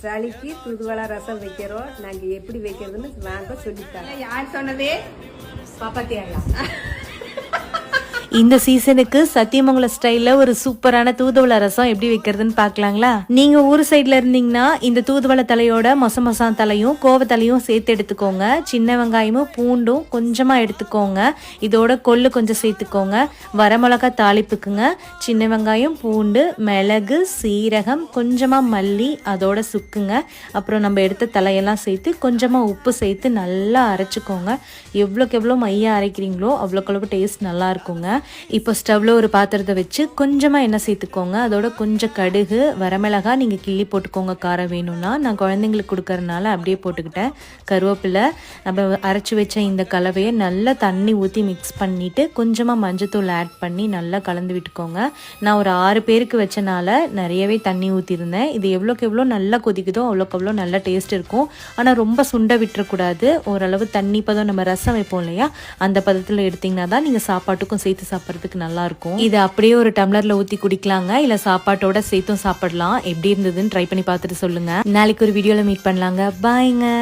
சளிக்கு தூதுவளை ரசம் வைக்கிறோம். நாங்க எப்படி வைக்கிறதுன்னு வாங்க சொல்லித்தரோம். யார் சொன்னது? பாப்பாத்தியா. இந்த சீசனுக்கு சத்தியமங்கலம் ஸ்டைல்ல ஒரு சூப்பரான தூதுவளை ரசம் எப்படி வைக்கிறதுன்னு பாக்கலாங்களா? நீங்க ஊர் சைட்ல இருந்தீங்கன்னா இந்த தூதுவளை தலையோட மொசமொசான் தலையும் கோவத்தலையும் சேர்த்து எடுத்துக்கோங்க. சின்ன வெங்காயமும் பூண்டும் கொஞ்சமா எடுத்துக்கோங்க. இதோட கொள்ளு கொஞ்சம் சேர்த்துக்கோங்க. வரமிளகாய் தாளிப்புக்குங்க. சின்ன வெங்காயம், பூண்டு, மிளகு, சீரகம், கொஞ்சமா மல்லி, அதோட சுக்குங்க. அப்புறம் நம்ம எடுத்த தலையெல்லாம் சேர்த்து கொஞ்சமா உப்பு சேர்த்து நல்லா அரைச்சிக்கோங்க. எவ்வளோக்கு எவ்வளோ மையா அரைக்கிறீங்களோ அவ்வளோக்கு டேஸ்ட் நல்லா இருக்குங்க. இப்போ ஸ்டவ்ல ஒரு பாத்திரத்தை வச்சு கொஞ்சமா எண்ணெய் சேர்த்துக்கோங்க. அதோட கொஞ்சம் கடுகு, வரமிளகாய் நீங்க கிள்ளி போட்டுக்கோங்க காரம் வேணும்னா. நான் குழந்தைங்களுக்கு கொடுக்கறதுனால அப்படியே போட்டுக்கிட்டேன். கருவேப்பிலை, நம்ம அரைச்சி வச்ச இந்த கலவையை நல்லா தண்ணி ஊற்றி மிக்ஸ் பண்ணிட்டு கொஞ்சமா மஞ்சத்தூள் ஆட் பண்ணி நல்லா கலந்து விட்டுக்கோங்க. நான் ஒரு 6 பேருக்கு வச்சனால நிறையவே தண்ணி ஊற்றிருந்தேன். இது எவ்வளோக்கு எவ்வளோ நல்லா கொதிக்குதோ அவ்வளோக்கு அவ்வளோ நல்லா டேஸ்ட் இருக்கும். ஆனால் ரொம்ப சுண்ட விட்டுறக்கூடாது. ஓரளவு தண்ணி பதம், நம்ம ரசம் வைப்போம் இல்லையா, அந்த பதத்தில் எடுத்தீங்கன்னா தான் நீங்கள் சாப்பாட்டுக்கும் சேர்த்து சாப்பிட்றதுக்கு நல்லா இருக்கும். இது அப்படியே ஒரு டம்ளர்ல ஊற்றி குடிக்கலாங்க, இல்லை சாப்பாட்டோட சேர்த்தும் சாப்பிடலாம். எப்படி இருந்ததுன்னு ட்ரை பண்ணி பார்த்துட்டு சொல்லுங்க. நாளைக்கு ஒரு வீடியோவில் மீட் பண்ணலாங்க. பாய்ங்க.